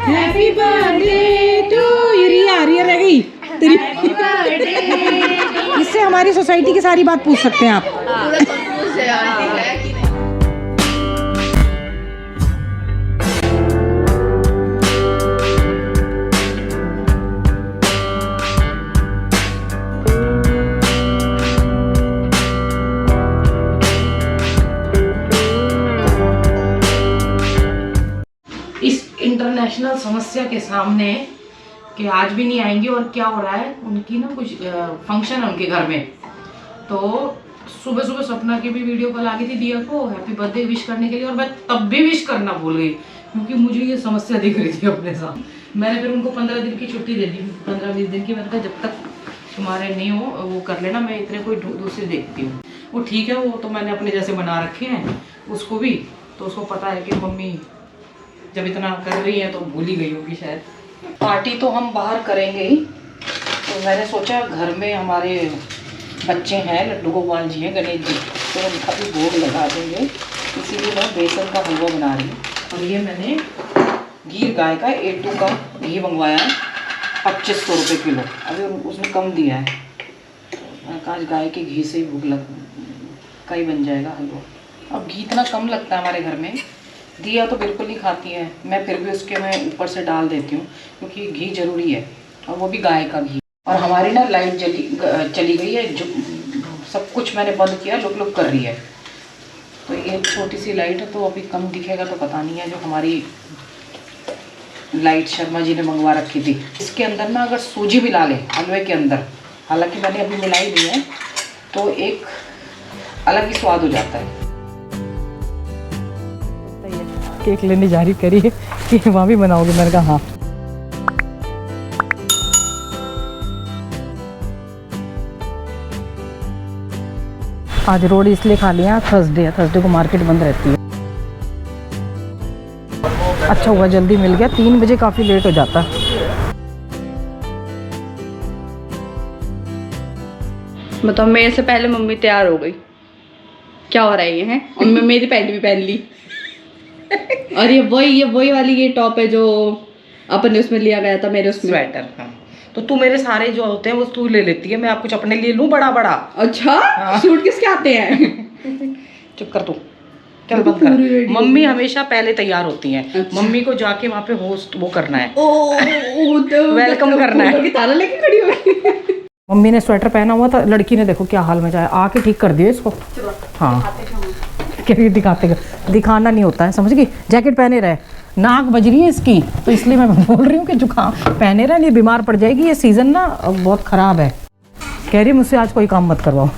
Happy birthday to you. Riya रह गई तेरी। इससे हमारी सोसाइटी की सारी बात पूछ सकते हैं आप। इंटरनेशनल समस्या के सामने कि आज भी नहीं आएंगे और क्या हो रहा है, उनकी ना कुछ फंक्शन है उनके घर में। तो सुबह सुबह सपना की भी वीडियो कॉल आ गई थी दिया को हैप्पी बर्थडे विश करने के लिए, और मैं तब भी विश करना भूल गई क्योंकि मुझे ये समस्या दिख रही थी अपने साथ। मैंने फिर उनको 15 दिन की छुट्टी दे दी, 15-20 दिन की। मैंने कहा जब तक तुम्हारे नहीं हो वो कर लेना, मैं इतने कोई दूसरी देखती हूँ। वो ठीक है, वो तो मैंने अपने जैसे बना रखे हैं उसको भी, तो उसको पता है कि मम्मी जब इतना कर रही है तो भूल ही गई होगी शायद। पार्टी तो हम बाहर करेंगे ही, तो मैंने सोचा घर में हमारे बच्चे हैं, लड्डू गोपाल जी हैं, गणेश जी, तो उनका भी भोग लगा देंगे। इसीलिए मैं बेसन का हलवा बना रही हूँ। और ये मैंने गीर गाय का A2 का घी मंगवाया है 2500 रुपये किलो। अभी उसने कम दिया है, आज गाय के घी से ही भूख का ही बन जाएगा हलवा। अब घी इतना कम लगता है हमारे घर में, दिया तो बिल्कुल नहीं खाती है, मैं फिर भी उसके मैं ऊपर से डाल देती हूँ क्योंकि घी ज़रूरी है, और वो भी गाय का घी। और हमारी ना लाइट चली गई है, जो सब कुछ मैंने बंद किया, लुक कर रही है। तो ये छोटी सी लाइट है, तो अभी कम दिखेगा तो पता नहीं है। जो हमारी लाइट शर्मा जी ने मंगवा रखी थी, इसके अंदर ना अगर सूजी मिला लें हलवे के अंदर, हालांकि मैंने अभी मिलाई नहीं है, तो एक अलग ही स्वाद हो जाता है। केक लेने जा रही करी है कि वहाँ भी बनाओगे, मैंने कहा हाँ। आज रोड इसलिए खा लिया, थर्सडे को मार्केट बंद रहती है। अच्छा हुआ जल्दी मिल गया, 3 बजे काफ़ी लेट हो जाता। बताओ, मेरे से पहले मम्मी तैयार हो गई, क्या हो रहा है ये है? और मैं मेरी पैंट भी पहन ली। और ये वही वाली ये टॉप है जो अपन ने उसमें लिया गया था, मेरे उसमें स्वेटर। हाँ, तो तू मेरे सारे जो होते हैं वो तू ले लेती है, मैं आप कुछ अपने लिए लूँ बड़ा बड़ा। अच्छा हाँ। सूट किसके आते हैं? चुप कर तू, चल बंद कर। मम्मी हमेशा पहले तैयार होती हैं। अच्छा। मम्मी को जाके वहाँ पे होस्ट वो करना है, वेलकम करना है। ताला लेके खड़ी हो। मम्मी ने स्वेटर पहना हुआ था, लड़की ने देखो क्या हाल में जाए, आके ठीक कर दिया इसको। हाँ क्या दिखाना नहीं होता है, समझ गई? जैकेट पहने रहे, नाक बज रही है इसकी, तो इसलिए मैं बोल रही हूँ कि जुकाम पहने रहे, नहीं बीमार पड़ जाएगी। ये सीज़न ना बहुत ख़राब है। कह रही मुझसे आज कोई काम मत करवाओ।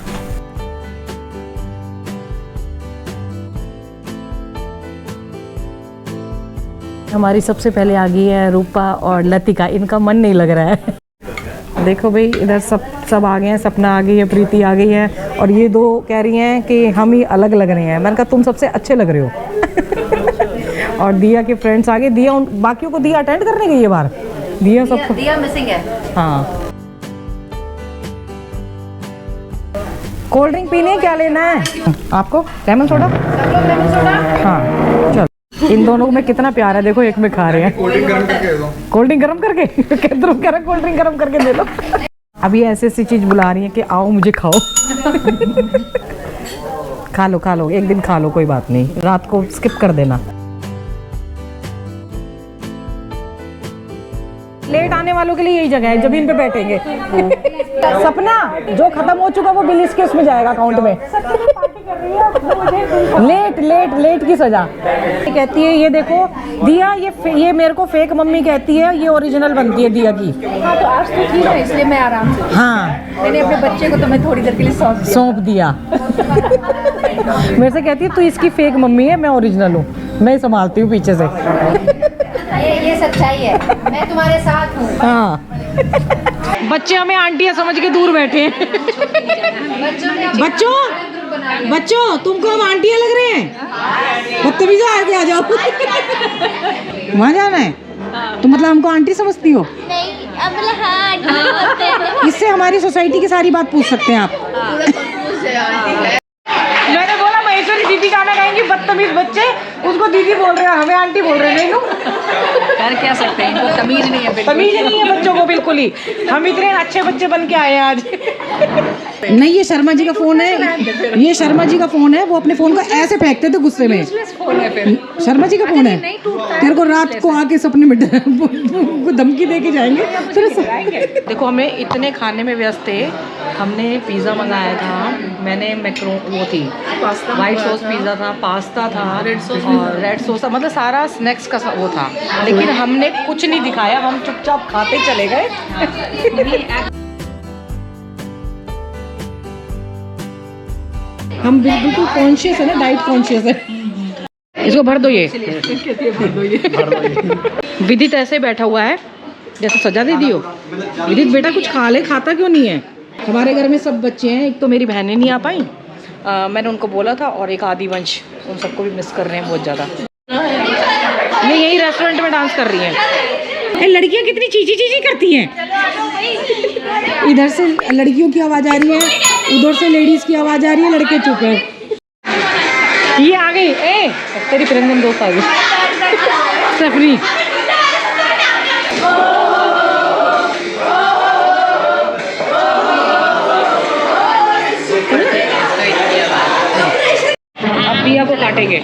हमारी सबसे पहले आ गई है रूपा और लतिका, इनका मन नहीं लग रहा है। देखो भाई, इधर सब आ गए हैं, सपना आ गई है, प्रीति आ गई है, और ये दो कह रही हैं कि हम ही अलग लग रहे हैं। मैंने कहा तुम सबसे अच्छे लग रहे हो। और दिया के फ्रेंड्स आ गए, दिया बाकियों को दिया अटेंड करने गई है बाहर, दिया सबको, दिया मिसिंग है। हाँ, कोल्ड ड्रिंक पीनी है, क्या लेना है आपको? Lemon soda? हाँ चलो। इन दोनों में कितना प्यार है, देखो एक में खा रहे हैं। कोल्ड ड्रिंक गर्म करके दे दो। कोल्ड ड्रिंक गर्म करके कोल्ड ड्रिंक गर्म करके दे दो। अभी ऐसी चीज बुला रही है कि आओ मुझे खाओ। खा लो एक दिन खा लो, कोई बात नहीं, रात को स्किप कर देना। लेट आने वालों के लिए यही जगह है, जमीन पे बैठेंगे। सपना जो खत्म हो चुका वो बिल इसके उसमें जाएगा अकाउंट में। लेट की सजा। कहती है ये देखो दिया, ये मेरे को फेक मम्मी कहती है, ये ओरिजिनल बनती है दिया की। हाँ तो आज तो ठीक है, इसलिए मैं आराम से, हाँ मैंने अपने बच्चे को तो मैं थोड़ी देर के लिए सौंप दिया। मेरे से कहती है तू इसकी फेक मम्मी है, मैं ओरिजिनल हूँ, मैं संभालती हूँ पीछे से। ये सच्चाई है, मैं तुम्हारे साथ हूँ। हाँ बच्चे हमें आंटियाँ समझ के दूर बैठे हैं। बच्चों तुमको हम आंटियाँ लग रहे हैं, बदतमीज आगे आ जाओ। वहाँ जाना है तो मतलब हमको आंटी समझती हो? नहीं, अब हाँ, इससे हमारी सोसाइटी की सारी बात पूछ सकते हैं आप। मैंने बोला महेश्वरी दीदी गाना गाएंगी, बदतमीज बच्चे उसको दीदी बोल रहे हैं, हमें आंटी बोल रहे हैं। कर क्या सकते हैं, इनको तमीज नहीं है बिल्कुल। तमीज नहीं है बच्चों को बिल्कुल ही। हम इतने अच्छे बच्चे बन के आए हैं आज। नहीं, ये शर्मा जी का फोन है, ये शर्मा जी का फोन है। वो अपने फोन को ऐसे फेंकते थे गुस्से में। फोन है फिर। शर्मा जी का फोन है। तेरे को रात को आके सपने में धमकी दे के जाएंगे। देखो हमें इतने खाने में व्यस्त थे। हमने पिज़्ज़ा मंगाया था, मैंने मैक्रो वो थी वाइट सॉस पिज़्ज़ा था, पास्ता था और रेड सॉस था, मतलब सारा स्नैक्स का वो था। लेकिन हमने कुछ नहीं दिखाया, हम चुपचाप खाते चले गए। हम बिल्कुल कॉन्शियस है ना, डाइट कॉन्शियस है। इसको भर दो ये। विदित ऐसे बैठा हुआ है जैसे सजा दे दी हो। विदित बेटा कुछ खा ले, खाता क्यों नहीं है? हमारे घर में सब बच्चे हैं, एक तो मेरी बहनें नहीं आ पाई, मैंने उनको बोला था, और एक आदिवंश, उन सबको भी मिस कर रहे हैं बहुत ज़्यादा। ये यही रेस्टोरेंट में डांस कर रही हैं। लड़कियां कितनी चीची चीची करती हैं। इधर से लड़कियों की आवाज़ आ रही है, उधर से लेडीज़ की आवाज़ आ रही है, लड़के चुप है। ये आ गई, ए तेरी प्रेगनेंट दोस्त आ गई सफरी। अब पिया को काटेंगे।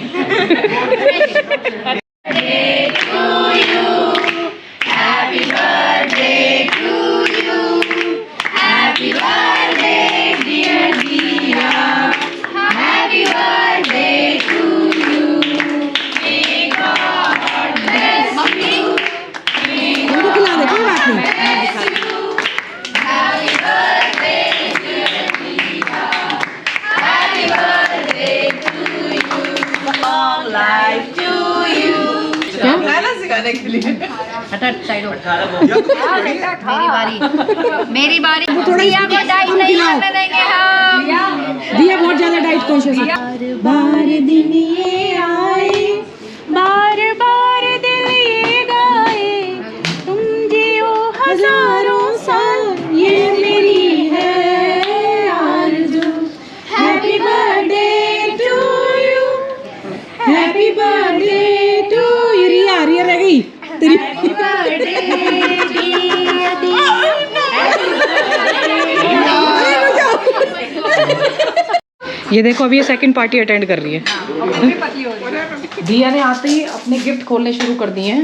मेरी बारी दिया को डाइट नहीं बनाएंगे हम। दिया बहुत ज्यादा डाइट कॉन्शियस है। बार दिन ये आए, बार बार दिल ये गाए, तुम जियो हजारों साल, ये मेरी है आरज़ू। Happy birthday to you, happy birthday to you. Riya Riya रह गई तेरी। ये देखो अभी ये सेकंड पार्टी अटेंड कर रही है। दिया ने आते ही अपने गिफ्ट खोलने शुरू कर दिए हैं।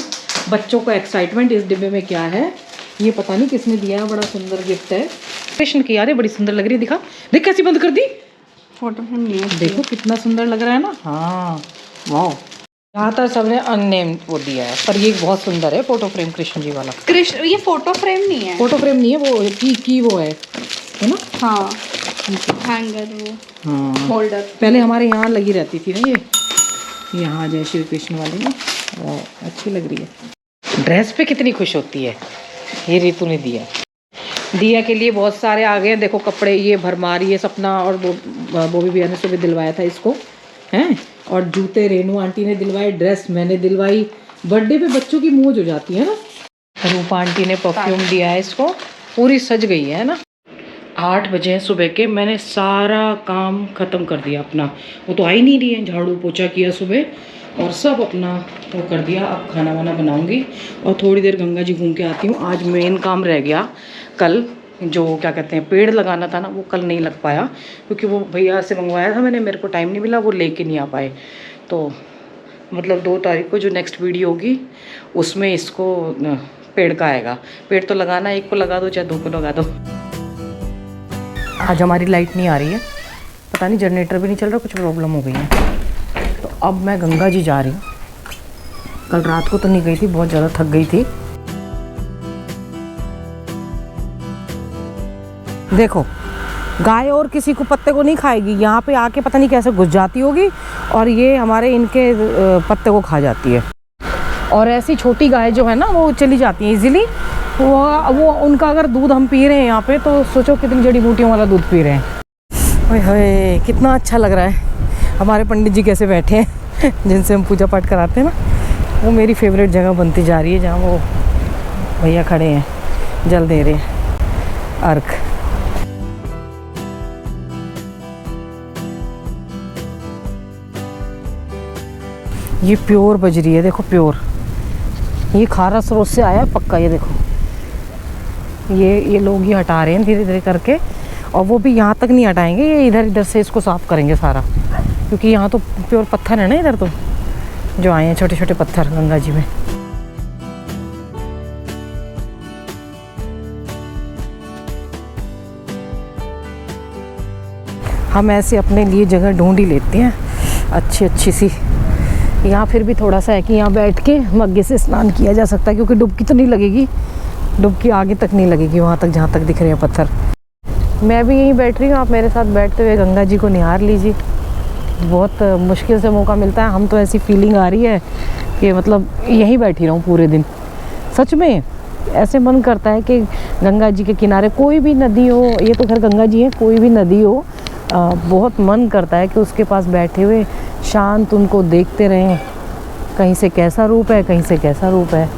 बच्चों को एक्साइटमेंट इस डिब्बे में क्या है ये पता नहीं किसने दिया है। बड़ा सुंदर गिफ्ट है। पेशन की यार ये बड़ी सुंदर लग रही है। दिखा देख कैसी बंद कर दी। फोटो फ्रेम नहीं है। देखो कितना सुंदर लग रहा है ना। हाँ वाह। ज़्यादातर सबने अननेम वो दिया है, पर ये बहुत सुंदर है फोटो फ्रेम कृष्ण जी वाला। कृष्ण ये फोटो फ्रेम नहीं है। फोटो फ्रेम नहीं है, वो की वो है ना। हाँ हैंगर वो हाँ होल्डर। पहले हमारे यहाँ लगी रहती थी ना ये यहाँ जय श्री कृष्ण वाली ना। अच्छी लग रही है। ड्रेस पे कितनी खुश होती है। ये रितु ने दिया। दिया के लिए बहुत सारे आ गए। देखो कपड़े, ये भरमार, ये सपना और बोबी भैया ने सुबह दिलवाया था इसको हैं। और जूते रेनू आंटी ने दिलवाए, ड्रेस मैंने दिलवाई। बर्थडे पे बच्चों की मौज हो जाती है ना। रूपा आंटी ने परफ्यूम दिया है इसको। पूरी सज गई है ना। 8 बजे सुबह के मैंने सारा काम ख़त्म कर दिया अपना। वो तो आ ही नहीं रही है। झाड़ू पोछा किया सुबह और सब अपना वो कर दिया। अब खाना वाना बनाऊंगी और थोड़ी देर गंगा जी घूम के आती हूँ। आज मेन काम रह गया कल, जो क्या कहते हैं पेड़ लगाना था ना, वो कल नहीं लग पाया क्योंकि वो भैया से मंगवाया था मैंने, मेरे को टाइम नहीं मिला, वो लेके नहीं आ पाए। तो मतलब 2 तारीख को जो नेक्स्ट वीडियो होगी उसमें इसको पेड़ का आएगा। पेड़ तो लगाना, एक को लगा दो चाहे 2 को लगा दो। आज हमारी लाइट नहीं आ रही है, पता नहीं जनरेटर भी नहीं चल रहा, कुछ प्रॉब्लम हो गई है। तो अब मैं गंगा जी जा रही हूँ। कल रात को तो नहीं गई थी, बहुत ज़्यादा थक गई थी। देखो गाय और किसी को पत्ते को नहीं खाएगी, यहाँ पे आके पता नहीं कैसे घुस जाती होगी और ये हमारे इनके पत्ते को खा जाती है। और ऐसी छोटी गाय जो है ना वो चली जाती है इजीली। वो उनका अगर दूध हम पी रहे हैं यहाँ पे तो सोचो कितनी जड़ी बूटियों वाला दूध पी रहे हैं। ओए होए कितना अच्छा लग रहा है। हमारे पंडित जी कैसे बैठे हैं जिनसे हम पूजा पाठ कराते हैं ना। वो मेरी फेवरेट जगह बनती जा रही है जहाँ वो भैया खड़े हैं, जल दे रहे हैं अर्घ। ये प्योर बजरी है, देखो प्योर। ये खारा स्रोत से आया है पक्का। ये देखो ये लोग ये हटा रहे हैं धीरे धीरे करके, और वो भी यहाँ तक नहीं हटाएंगे, ये इधर इधर से इसको साफ करेंगे सारा, क्योंकि यहाँ तो प्योर पत्थर है ना, इधर तो जो आए हैं छोटे छोटे पत्थर गंगा जी में। हम ऐसे अपने लिए जगह ढूंढ ही लेते हैं अच्छी अच्छी सी। यहाँ फिर भी थोड़ा सा है कि यहाँ बैठ के मग्गे से स्नान किया जा सकता है, क्योंकि डुबकी तो नहीं लगेगी, डुबकी आगे तक नहीं लगेगी, वहाँ तक जहाँ तक दिख रहे हैं पत्थर। मैं भी यहीं बैठ रही हूँ, आप मेरे साथ बैठते हुए गंगा जी को निहार लीजिए। बहुत मुश्किल से मौका मिलता है, हम तो ऐसी फीलिंग आ रही है कि मतलब यहीं बैठी रहूँ पूरे दिन। सच में ऐसे मन करता है कि गंगा जी के किनारे कोई भी नदी हो, ये तो खैर गंगा जी है, कोई भी नदी हो, बहुत मन करता है कि उसके पास बैठे हुए शांत उनको देखते रहें, कहीं से कैसा रूप है, कहीं से कैसा रूप है।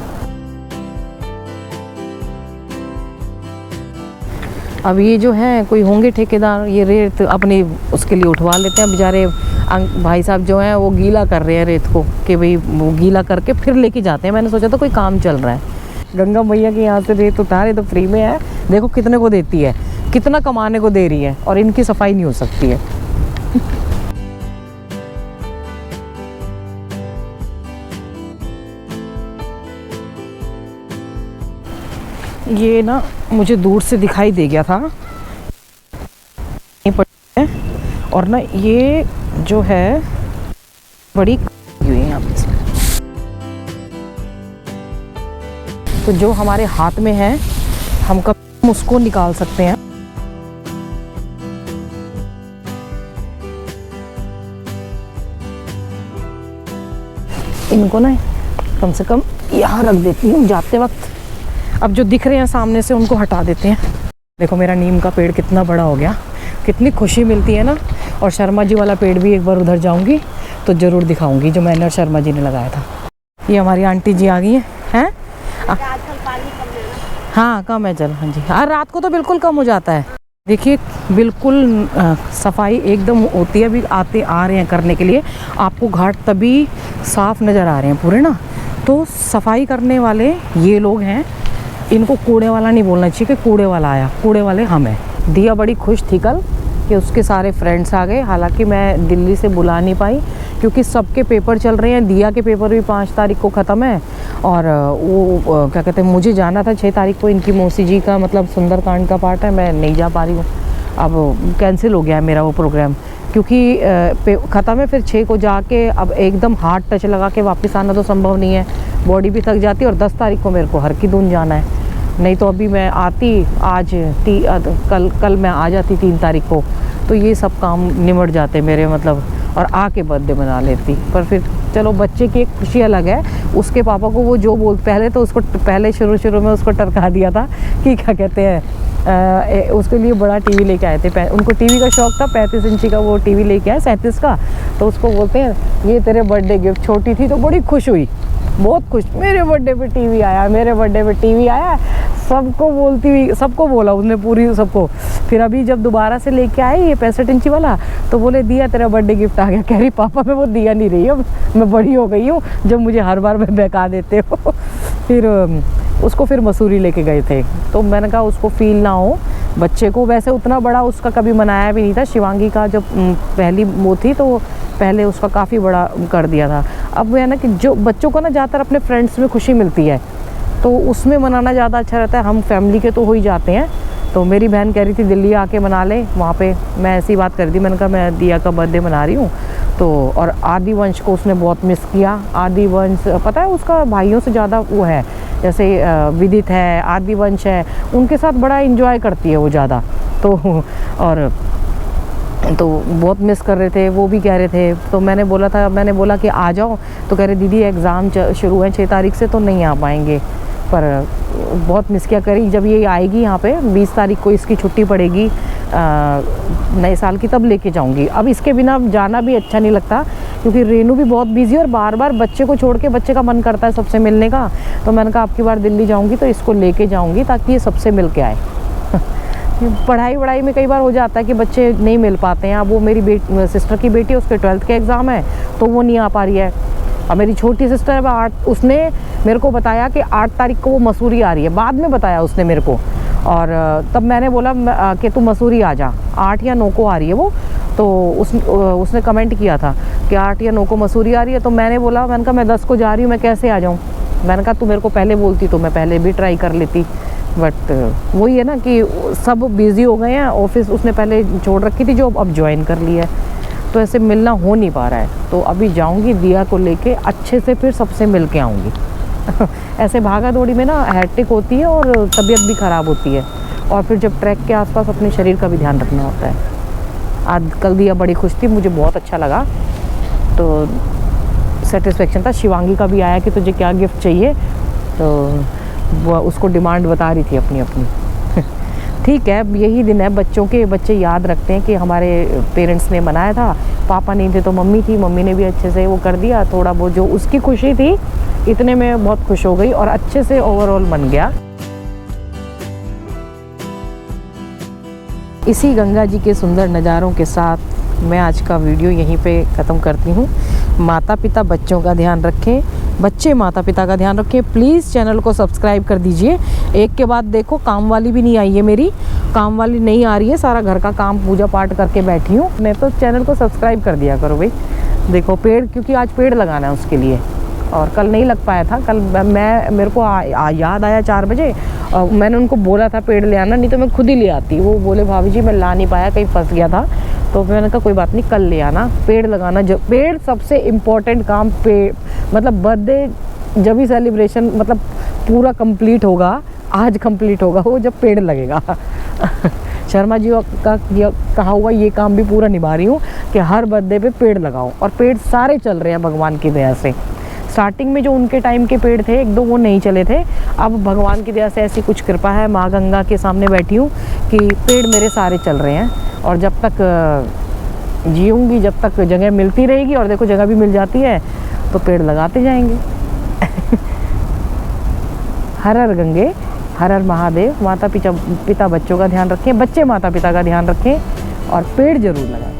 अब ये जो है कोई होंगे ठेकेदार, ये रेत अपनी उसके लिए उठवा लेते हैं बेचारे। भाई साहब जो हैं वो गीला कर रहे हैं रेत को, कि भाई वो गीला करके फिर लेके जाते हैं। मैंने सोचा था कोई काम चल रहा है, गंगा मैया के यहाँ से रेत उतारे तो फ्री में है। देखो कितने को देती है, कितना कमाने को दे रही है, और इनकी सफाई नहीं हो सकती है। ये ना मुझे दूर से दिखाई दे गया था, और ना ये जो है बड़ी हुई है यहाँ पे। तो जो हमारे हाथ में है हम कब उसको निकाल सकते हैं। इनको ना कम से कम यहाँ रख देती हूँ जाते वक्त। अब जो दिख रहे हैं सामने से उनको हटा देते हैं। देखो मेरा नीम का पेड़ कितना बड़ा हो गया, कितनी खुशी मिलती है ना। और शर्मा जी वाला पेड़ भी एक बार उधर जाऊंगी तो ज़रूर दिखाऊंगी, जो मैंने और शर्मा जी ने लगाया था। ये हमारी आंटी जी आ गई हैं। हाँ कम है जल, हाँ जी। हाँ रात को तो बिल्कुल कम हो जाता है। देखिए बिल्कुल सफाई एकदम होती है। अभी आते आ रहे हैं करने के लिए, आपको घाट तभी साफ नज़र आ रहे हैं पूरे ना। तो सफाई करने वाले ये लोग हैं, इनको कूड़े वाला नहीं बोलना चाहिए कि कूड़े वाला आया, कूड़े वाले हम हैं। दिया बड़ी खुश थी कल कि उसके सारे फ्रेंड्स आ गए। हालांकि मैं दिल्ली से बुला नहीं पाई क्योंकि सबके पेपर चल रहे हैं। दिया के पेपर भी 5 तारीख को ख़त्म है, और वो क्या कहते हैं, मुझे जाना था 6 तारीख को। इनकी मौसी जी का मतलब सुंदरकांड का पार्ट है, मैं नहीं जा पा रही हूँ। अब कैंसिल हो गया है मेरा वो प्रोग्राम, क्योंकि ख़त्म है। फिर 6 को जाके अब एकदम हार्ड टच लगा के वापस आना तो संभव नहीं है, बॉडी भी थक जाती है। और 10 तारीख को मेरे को हर की दून जाना है, नहीं तो अभी मैं आती आज कल मैं आ जाती 3 तारीख को, तो ये सब काम निमट जाते मेरे मतलब, और आके बर्थडे मना लेती। पर फिर चलो बच्चे की एक खुशी अलग है। उसके पापा को वो जो बोल, पहले तो उसको पहले शुरू में उसको टरका दिया था कि क्या कहते हैं, उसके लिए बड़ा टीवी लेके आए थे। उनको टीवी का शौक था, 35 इंची का वो टीवी लेके आए, 37 का। तो उसको बोलते हैं ये तेरे बर्थडे गिफ्ट। छोटी थी तो बड़ी खुश हुई, बहुत खुश, मेरे बर्थडे पे टीवी आया, मेरे बर्थडे पे टीवी आया। सबको बोलती हुई, सबको बोला उसने पूरी सबको। फिर अभी जब दोबारा से लेके आए ये 65 इंची वाला, तो बोले दिया तेरा बर्थडे गिफ्ट आ गया। कह रही पापा मैं वो दिया नहीं रही, अब मैं बड़ी हो गई हूँ जब मुझे हर बार में बहका देते हो। फिर उसको फिर मसूरी लेके गए थे, तो मैंने कहा उसको फील ना हो बच्चे को। वैसे उतना बड़ा उसका कभी मनाया भी नहीं था। शिवांगी का जब पहली वो थी तो पहले उसका काफ़ी बड़ा कर दिया था। अब वो है ना कि जो बच्चों को ना ज़्यादातर अपने फ्रेंड्स में खुशी मिलती है, तो उसमें मनाना ज़्यादा अच्छा रहता है। हम फैमिली के तो हो ही जाते हैं। तो मेरी बहन कह रही थी दिल्ली आके मना ले, वहाँ पे मैं ऐसी बात कर दी। मैंने कहा मैं दिया का बर्थडे मना रही हूँ। तो और आदिवंश को उसने बहुत मिस किया। आदिवंश पता है उसका भाइयों से ज़्यादा वो है, जैसे विदित है, आदिवंश है, उनके साथ बड़ा एंजॉय करती है वो ज़्यादा। तो और तो बहुत मिस कर रहे थे, वो भी कह रहे थे। तो मैंने बोला कि आ जाओ, तो कह रहे दीदी एग्ज़ाम शुरू हैं 6 तारीख से, तो नहीं आ पाएंगे। पर बहुत मिस किया करी। जब ये आएगी यहाँ पे 20 तारीख को इसकी छुट्टी पड़ेगी नए साल की, तब लेके जाऊँगी। अब इसके बिना जाना भी अच्छा नहीं लगता, क्योंकि रेनू भी बहुत बिजी है और बार बार बच्चे को छोड़ के, बच्चे का मन करता है सबसे मिलने का। तो मैंने कहा अब की बार दिल्ली जाऊँगी तो इसको लेके जाऊँगी ताकि ये सबसे मिल के आए। पढ़ाई में कई बार हो जाता है कि बच्चे नहीं मिल पाते हैं। अब वो मेरी सिस्टर की बेटी, उसके 12th के एग्ज़ाम है तो वो नहीं आ पा रही है। और मेरी छोटी सिस्टर है उसने मेरे को बताया कि 8 तारीख को वो मसूरी आ रही है, बाद में बताया उसने मेरे को। और तब मैंने बोला कि तू मसूरी आ जा, 8 या 9 को आ रही है वो। तो उसने कमेंट किया था कि 8 या 9 को मसूरी आ रही है। तो मैंने कहा मैं 10 को जा रही हूँ, मैं कैसे आ जाऊँ। मैंने कहा तू मेरे को पहले बोलती तो मैं पहले भी ट्राई कर लेती, बट वही है ना कि सब बिज़ी हो गए हैं। ऑफिस उसने पहले छोड़ रखी थी जॉब, अब ज्वाइन कर लिया है, तो ऐसे मिलना हो नहीं पा रहा है। तो अभी जाऊंगी दिया को लेके, अच्छे से फिर सबसे मिल के आऊँगी। ऐसे भागा दौड़ी में ना हैट्रिक होती है और तबीयत भी ख़राब होती है, और फिर जब ट्रैक के आसपास अपने शरीर का भी ध्यान रखना होता है। आज कल दिया बड़ी खुश थी, मुझे बहुत अच्छा लगा, तो सेटिस्फेक्शन था। शिवांगी का भी आया कि तुझे क्या गिफ्ट चाहिए, तो वो उसको डिमांड बता रही थी अपनी अपनी। ठीक है, यही दिन है बच्चों के, बच्चे याद रखते हैं कि हमारे पेरेंट्स ने मनाया था, पापा नहीं थे तो मम्मी थी, मम्मी ने भी अच्छे से वो कर दिया। थोड़ा बहुत जो उसकी खुशी थी इतने में बहुत खुश हो गई और अच्छे से ओवरऑल बन गया। इसी गंगा जी के सुंदर नज़ारों के साथ मैं आज का वीडियो यहीं पे ख़त्म करती हूँ। माता पिता बच्चों का ध्यान रखें, बच्चे माता पिता का ध्यान रखें। प्लीज़ चैनल को सब्सक्राइब कर दीजिए। एक के बाद देखो, काम वाली भी नहीं आई है, मेरी काम वाली नहीं आ रही है, सारा घर का काम पूजा पाठ करके बैठी हूँ मैं। तो चैनल को सब्सक्राइब कर दिया करो भाई। देखो पेड़, क्योंकि आज पेड़ लगाना है उसके लिए, और कल नहीं लग पाया था। कल मेरे को याद आया 4 बजे, और मैंने उनको बोला था पेड़ ले आना, नहीं तो मैं खुद ही ले आती। वो बोले भाभी जी मैं ला नहीं पाया, कहीं फंस गया था। तो मैंने कहा कोई बात नहीं, कल ले आना। पेड़ लगाना, जो पेड़ सबसे इम्पोर्टेंट काम, पेड़ मतलब बर्थडे जब भी सेलिब्रेशन मतलब पूरा कंप्लीट होगा, आज कंप्लीट होगा वो जब पेड़ लगेगा। शर्मा जी का कहा हुआ ये काम भी पूरा निभा रही हूँ कि हर बर्थडे पे पेड़ लगाओ, और पेड़ सारे चल रहे हैं भगवान की दया से। स्टार्टिंग में जो उनके टाइम के पेड़ थे 1-2 वो नहीं चले थे, अब भगवान की दया से ऐसी कुछ कृपा है, माँ गंगा के सामने बैठी हूँ कि पेड़ मेरे सारे चल रहे हैं। और जब तक जीऊँगी, जब तक जगह मिलती रहेगी, और देखो जगह भी मिल जाती है, तो पेड़ लगाते जाएंगे। हर हर गंगे, हर हर महादेव। माता पिता बच्चों का ध्यान रखें, बच्चे माता पिता का ध्यान रखें, और पेड़ जरूर लगाएं।